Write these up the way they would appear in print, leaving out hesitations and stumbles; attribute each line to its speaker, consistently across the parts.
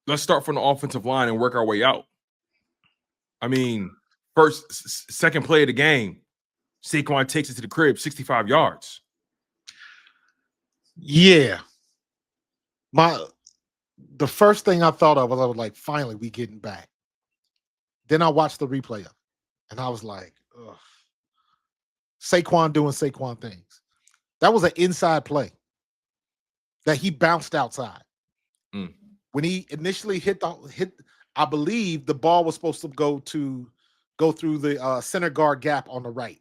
Speaker 1: let's start from the offensive line and work our way out. I mean, second play of the game, Saquon takes it to the crib, 65 yards.
Speaker 2: Yeah. The first thing I thought of was I was like, finally, we getting back. Then I watched the replay of it, and I was like, ugh. Saquon doing Saquon things. That was an inside play that he bounced outside. When he initially hit, I believe the ball was supposed to go through the center guard gap on the right.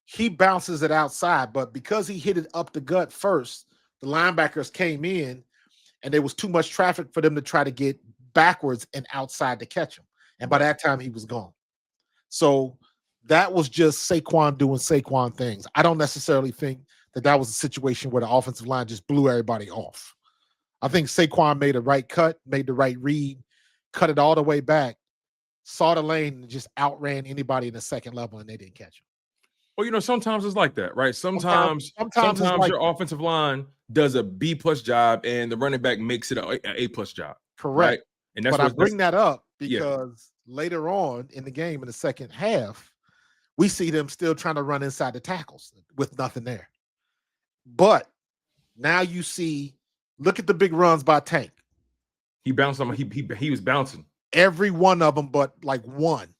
Speaker 2: He bounces it outside, but because he hit it up the gut first, the linebackers came in, and there was too much traffic for them to try to get backwards and outside to catch him. And by that time, he was gone. So that was just Saquon doing Saquon things. I don't necessarily think that was a situation where the offensive line just blew everybody off. I think Saquon made the right cut, made the right read, cut it all the way back, saw the lane, and just outran anybody in the second level, and they didn't catch him.
Speaker 1: Well, sometimes it's like that, right? Sometimes like your offensive line does a B+ job, and the running back makes it an A+ job.
Speaker 2: Correct.
Speaker 1: Right? And
Speaker 2: but I bring that up because later on in the game, in the second half, we see them still trying to run inside the tackles with nothing there. But now you see, look at the big runs by Tank.
Speaker 1: He bounced on. He was bouncing
Speaker 2: every one of them, but like one.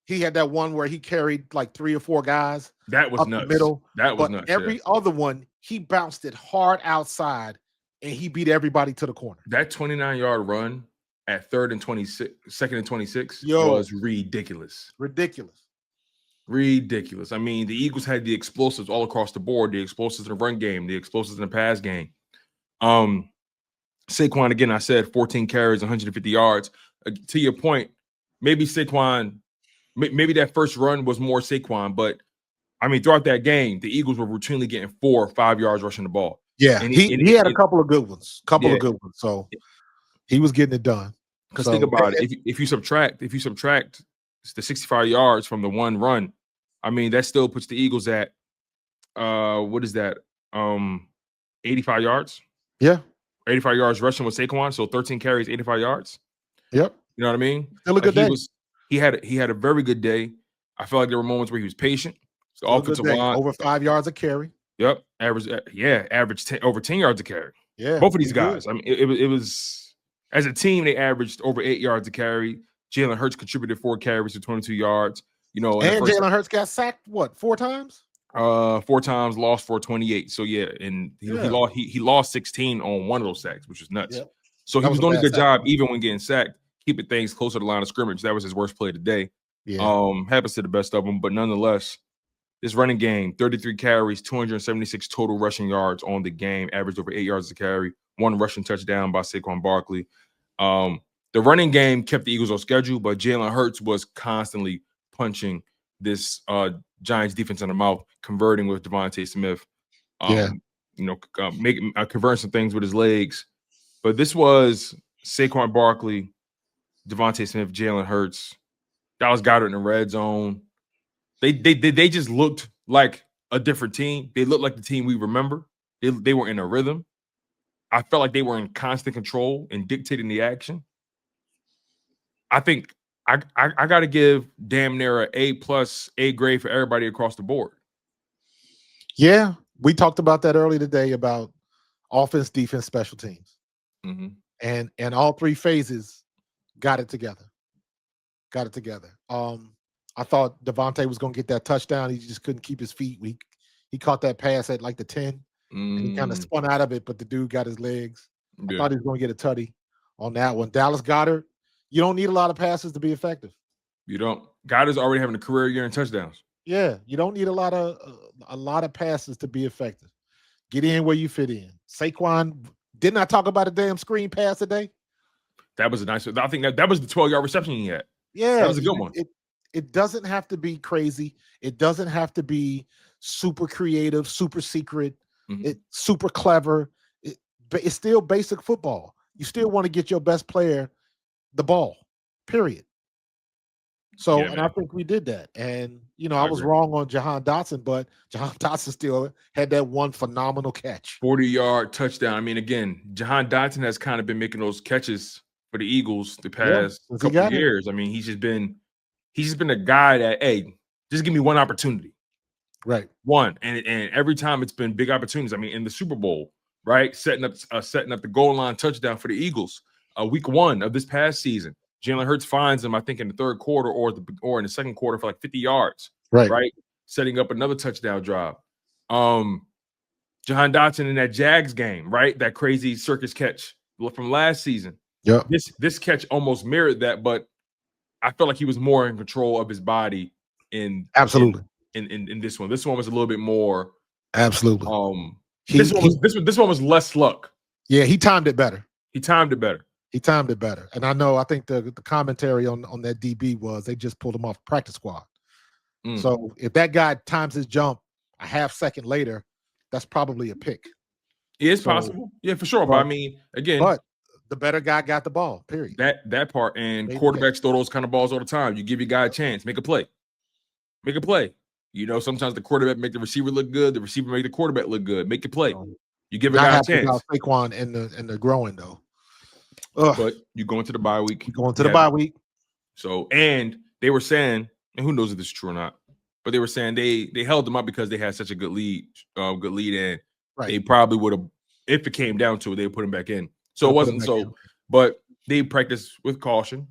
Speaker 2: He had that one where he carried like 3 or 4 guys.
Speaker 1: That was
Speaker 2: up
Speaker 1: nuts.
Speaker 2: The middle.
Speaker 1: That was nuts.
Speaker 2: Every other one, he bounced it hard outside, and he beat everybody to the corner.
Speaker 1: That 29-yard run at 2nd and 26 was ridiculous. Ridiculous. I mean, the Eagles had the explosives all across the board, the explosives in the run game, the explosives in the pass game. Saquon, again, I said 14 carries, 150 yards. To your point, maybe Saquon, maybe that first run was more Saquon, but I mean, throughout that game, the Eagles were routinely getting 4 or 5 yards rushing the ball.
Speaker 2: Yeah, and he had a couple of good ones. So he was getting it done.
Speaker 1: Because think about it, if you subtract the 65 yards from the one run, I mean, that still puts the Eagles at what is that? 85 yards?
Speaker 2: Yeah.
Speaker 1: 85 yards rushing with Saquon, so 13 carries, 85 yards.
Speaker 2: Yep.
Speaker 1: You know what I mean?
Speaker 2: Still a good day.
Speaker 1: He had a very good day. I felt like there were moments where he was patient. The offensive line
Speaker 2: over 5 yards a carry.
Speaker 1: Yep, average over 10 yards a carry.
Speaker 2: Yeah,
Speaker 1: both of these guys. I mean, it was as a team they averaged over 8 yards a carry. Jalen Hurts contributed 4 carries to 22 yards.
Speaker 2: And Jalen Hurts got sacked 4 times?
Speaker 1: 4 times, lost for 28. So and he lost 16 on one of those sacks, which was nuts. Yep. So he was doing a good job even when getting sacked, keeping things closer to the line of scrimmage. That was his worst play today. Yeah. Happens to the best of them, but nonetheless, this running game, 33 carries, 276 total rushing yards on the game, averaged over 8 yards a carry, 1 rushing touchdown by Saquon Barkley. The running game kept the Eagles on schedule, but Jalen Hurts was constantly punching this Giants defense in the mouth, converting with Devontae Smith. Converting some things with his legs. But this was Saquon Barkley, Devontae Smith, Jalen Hurts, Dallas Goedert in the red zone. They just looked like a different team. They looked like the team we remember. They were in a rhythm. I felt like they were in constant control and dictating the action. I think I got to give damn near an A+ grade for everybody across the board.
Speaker 2: Yeah, we talked about that earlier today about offense, defense, special teams, and all 3 phases got it together. I thought Devontae was going to get that touchdown. He just couldn't keep his feet. He caught that pass at like the 10, and he kind of spun out of it, but the dude got his legs. I thought he was going to get a tutty on that one. Dallas Goedert, you don't need a lot of passes to be effective.
Speaker 1: You don't. Goddard's already having a career year in touchdowns.
Speaker 2: Yeah, you don't need a lot of passes to be effective. Get in where you fit in. Saquon, didn't I talk about a damn screen pass today?
Speaker 1: That was a nice one. I think that was the 12-yard reception he had.
Speaker 2: Yeah,
Speaker 1: that was a good one.
Speaker 2: It doesn't have to be crazy. It doesn't have to be super creative, super secret, super clever. But it's still basic football. You still want to get your best player the ball, period. So, and I think we did that. And, I was wrong on Jihaad Dotson, but Jihaad Dotson still had that one phenomenal catch.
Speaker 1: 40-yard touchdown. I mean, again, Jihaad Dotson has kind of been making those catches for the Eagles the past couple of years. I mean, he's just been a guy that, hey, just give me one opportunity.
Speaker 2: Right.
Speaker 1: One. And every time it's been big opportunities. I mean, in the Super Bowl, right? Setting up the goal line touchdown for the Eagles. Week 1 of this past season. Jalen Hurts finds him, I think, in the third quarter or in the second quarter for like 50 yards. Right. Setting up another touchdown drive. Jihaad Dotson in that Jags game, right? That crazy circus catch from last season.
Speaker 2: Yeah.
Speaker 1: This catch almost mirrored that, but I felt like he was more in control of his body in this one. This one was a little bit more.
Speaker 2: Absolutely.
Speaker 1: This one was less luck.
Speaker 2: Yeah, he timed it better. And I think the commentary on that DB was they just pulled him off practice squad. So if that guy times his jump a half second later, that's probably a pick.
Speaker 1: It's possible. Yeah, for sure. But I mean, again,
Speaker 2: the better guy got the ball, period.
Speaker 1: That part. And quarterbacks throw those kind of balls all the time. You give your guy a chance, make a play. Sometimes the quarterback make the receiver look good, the receiver make the quarterback look good. Make a play. You give a guy a chance.
Speaker 2: About Saquon and the growing though.
Speaker 1: But you go into the bye week. So, and they were saying, and who knows if this is true or not, but they were saying they held them up because they had such a good lead, and they probably would have, if it came down to it, they would put him back in. So it wasn't so, but they practiced with caution.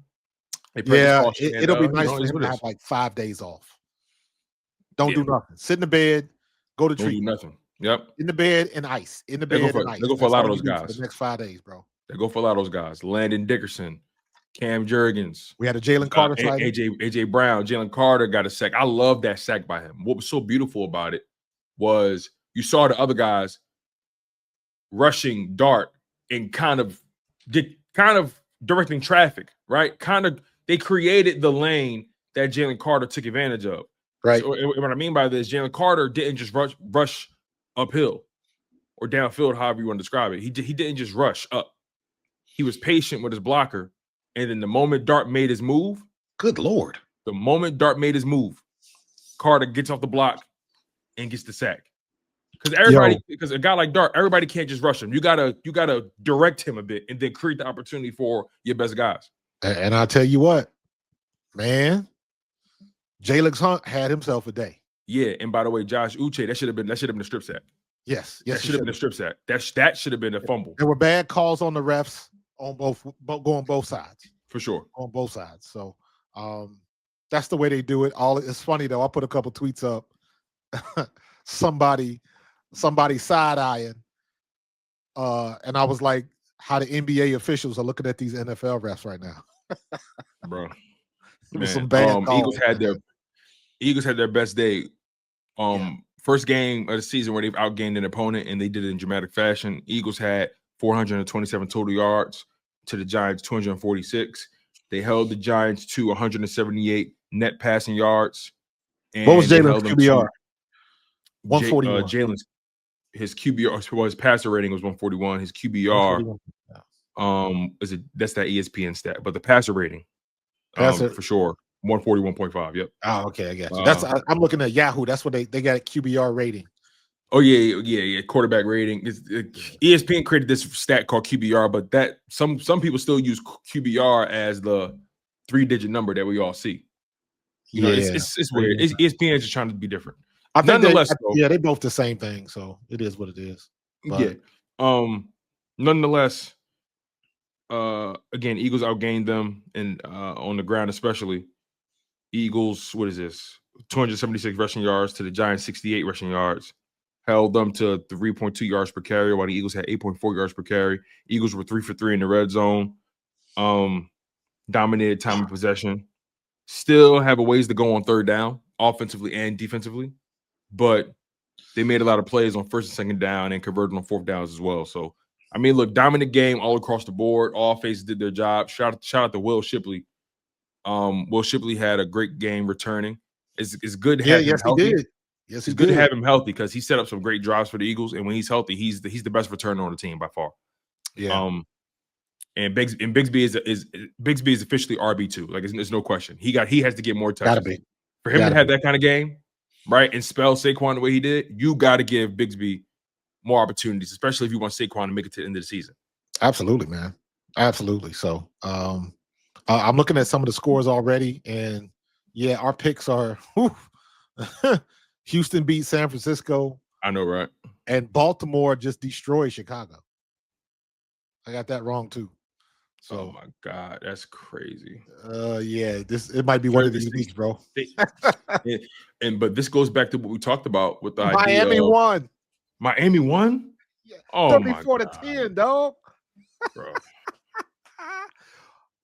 Speaker 2: It'll be nice for him to have like 5 days off. Don't do nothing. Sit in the bed, go to treatment.
Speaker 1: Don't do nothing. Yep.
Speaker 2: In the bed and ice. In the bed and ice.
Speaker 1: They go for a lot of those guys.
Speaker 2: For the next 5 days, bro.
Speaker 1: They go for a lot of those guys. Landon Dickerson, Cam Jurgens.
Speaker 2: We had a Jalen Carter
Speaker 1: AJ Brown. Jalen Carter got a sack. I love that sack by him. What was so beautiful about it was you saw the other guys rushing Dart and kind of directing traffic, right? They created the lane that Jalen Carter took advantage of.
Speaker 2: Right.
Speaker 1: So what I mean by this, Jalen Carter didn't just rush uphill or downfield, however you want to describe it. He didn't just rush up. He was patient with his blocker. And then the moment Dart made his move,
Speaker 2: good Lord.
Speaker 1: The moment Dart made his move, Carter gets off the block and gets the sack. Because a guy like Dart, everybody can't just rush him. You gotta direct him a bit and then create the opportunity for your best guys.
Speaker 2: And I'll tell you what, man, Jalen Hunt had himself a day.
Speaker 1: Yeah, and by the way, Josh Uche, that should have been a strip sack.
Speaker 2: Yes,
Speaker 1: that should have been a strip sack. That should have been a fumble.
Speaker 2: There were bad calls on the refs on both sides.
Speaker 1: For sure.
Speaker 2: On both sides. So that's the way they do it. It's funny though. I put a couple tweets up. somebody side-eyeing. And I was like, how the NBA officials are looking at these NFL refs right now.
Speaker 1: Bro.
Speaker 2: It was some bad
Speaker 1: calls. Eagles had their best day. First game of the season where they've outgained an opponent, and they did it in dramatic fashion. Eagles had 427 total yards to the Giants 246. They held the Giants to 178 net passing yards. And
Speaker 2: what was Jalen's QBR?
Speaker 1: 141. Jalen's his QBR, his passer rating was 141. His QBR, that's that ESPN stat, but the passer rating, for sure, 141.5. Yep.
Speaker 2: Oh, okay, I got you. I'm looking at Yahoo. That's what they got a QBR rating.
Speaker 1: Oh yeah. Quarterback rating. ESPN created this stat called QBR, but that some people still use QBR as the 3-digit number that we all see. It's weird. ESPN is just trying to be different.
Speaker 2: I think nonetheless, they both the same thing, so it is what it is. But.
Speaker 1: Yeah. Nonetheless, again, Eagles outgained them and on the ground, especially. Eagles, what is this? 276 rushing yards to the Giants, 68 rushing yards. Held them to 3.2 yards per carry, while the Eagles had 8.4 yards per carry. Eagles were 3 for 3 in the red zone. Dominated time of possession. Still have a ways to go on third down, offensively and defensively. But they made a lot of plays on first and second down and converted on fourth downs as well. So, I mean, look, dominant game all across the board. All phases did their job. Shout out to Will Shipley. Will Shipley had a great game returning. It's good to have him healthy. He did.
Speaker 2: Yes,
Speaker 1: it's good to have him healthy because he set up some great drives for the Eagles. And when he's healthy, he's the best returner on the team by far.
Speaker 2: Yeah.
Speaker 1: And Bigsby is officially RB2. Like there's no question. He has to get more touches.
Speaker 2: Gotta be.
Speaker 1: For him to have that kind of game, right, and spell Saquon the way he did, you got to give Bigsby more opportunities, especially if you want Saquon to make it to the end of the season.
Speaker 2: Absolutely, man. Absolutely. So I'm looking at some of the scores already, and yeah, our picks are Houston beat San Francisco.
Speaker 1: I know, right?
Speaker 2: And Baltimore just destroyed Chicago. I got that wrong too. So,
Speaker 1: oh my God, that's crazy.
Speaker 2: Yeah, it might be one of these weeks, bro.
Speaker 1: But this goes back to what we talked about with the
Speaker 2: Miami won.
Speaker 1: Miami won?
Speaker 2: Yeah.
Speaker 1: Oh
Speaker 2: 34 to 10, dog.
Speaker 1: Bro.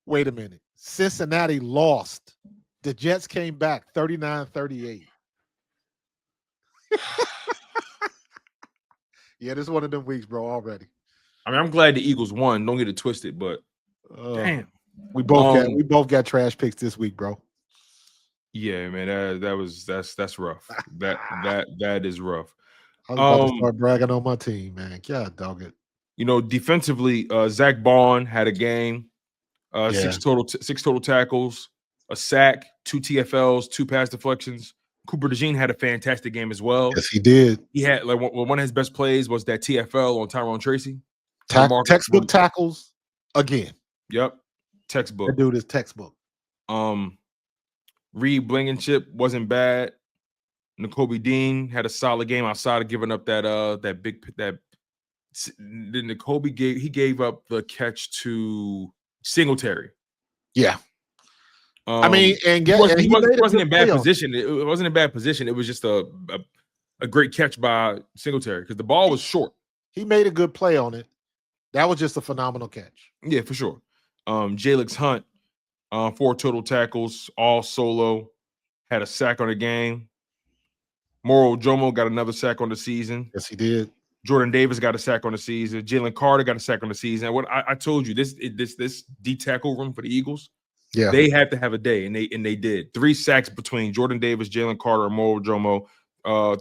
Speaker 2: Wait a minute. Cincinnati lost. The Jets came back 39-38. Yeah, this is one of them weeks, bro, already.
Speaker 1: I mean, I'm glad the Eagles won. Don't get it twisted, but damn.
Speaker 2: We both got trash picks this week, bro.
Speaker 1: Yeah, man, that's rough. That is rough.
Speaker 2: I was about to start bragging on my team, man. God dog it.
Speaker 1: You know, defensively, Zack Baun had a game, 6 total tackles, a sack, 2 TFLs, 2 pass deflections. Cooper DeJean had a fantastic game as well.
Speaker 2: Yes, he did.
Speaker 1: He had one of his best plays was that TFL on Tyrone Tracy.
Speaker 2: Textbook tackles again.
Speaker 1: Yep, textbook.
Speaker 2: That dude is textbook.
Speaker 1: Reed Blankenship wasn't bad. N'Kobe Dean had a solid game outside of giving up that N'Kobe gave up the catch to Singletary.
Speaker 2: Yeah. I mean, he
Speaker 1: wasn't in bad position. It wasn't in bad position. It was just a great catch by Singletary because the ball was short.
Speaker 2: He made a good play on it. That was just a phenomenal catch.
Speaker 1: Yeah, for sure. Jalix Hunt, 4 total tackles, all solo, had a sack on the game. Moro Jomo got another sack on the season.
Speaker 2: Yes, he did.
Speaker 1: Jordan Davis got a sack on the season. Jalen Carter got a sack on the season. What I told you, this D tackle room for the Eagles,
Speaker 2: yeah,
Speaker 1: they had to have a day, and they did. 3 sacks between Jordan Davis, Jalen Carter, and Moro Jomo,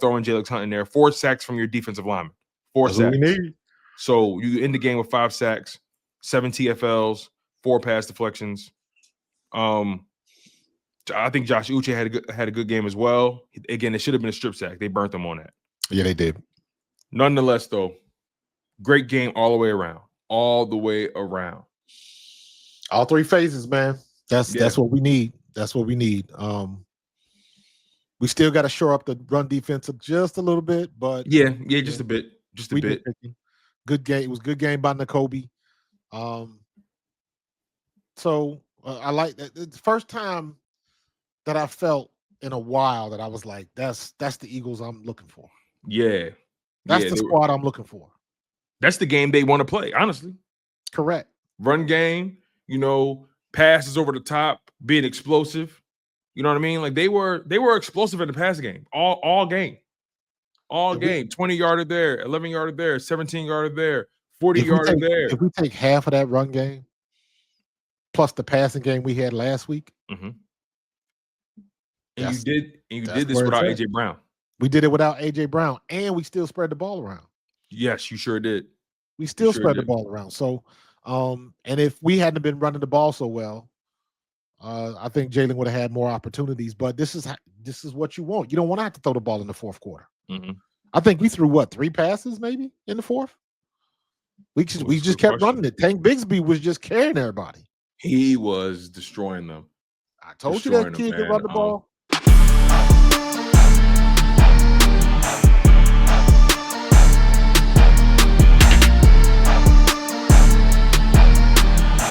Speaker 1: throwing Jalix Hunt in there. 4 sacks from your defensive lineman. 4
Speaker 2: That's
Speaker 1: sacks.
Speaker 2: What we need.
Speaker 1: So you end the game with 5 sacks, 7 TFLs, 4 pass deflections. I think Josh Uche had a good game as well. Again, it should have been a strip sack. They burnt them on that.
Speaker 2: Yeah, they did.
Speaker 1: Nonetheless, though, great game all the way around. All the way around.
Speaker 2: All 3 phases, man. That's what we need. That's what we need. We still got to shore up the run defense just a little bit, but
Speaker 1: just a bit. Just a bit.
Speaker 2: Good game. It was a good game by N'Kobe. So I like that. It's the first time that I felt in a while that I was like, that's the Eagles I'm looking for.
Speaker 1: Yeah.
Speaker 2: That's the squad I'm looking for.
Speaker 1: That's the game they want to play, honestly.
Speaker 2: Correct.
Speaker 1: Run game, passes over the top, being explosive. You know what I mean? Like they were explosive in the pass game. All game. All game. 20-yarder there, 11-yarder there, 17-yarder there, 40-yarder there.
Speaker 2: If we take half of that run game plus the passing game we had last week.
Speaker 1: Mm-hmm. And you did this without AJ Brown.
Speaker 2: We did it without AJ Brown, and we still spread the ball around.
Speaker 1: Yes, you sure did.
Speaker 2: We still spread the ball around. So, and if we hadn't been running the ball so well, I think Jalen would have had more opportunities. But this is what you want. You don't want to have to throw the ball in the fourth quarter.
Speaker 1: Mm-hmm.
Speaker 2: I think we threw 3 passes maybe in the fourth. We just kept running it. Tank Bigsby was just carrying everybody.
Speaker 1: He was destroying them.
Speaker 2: I told you that kid could run the ball.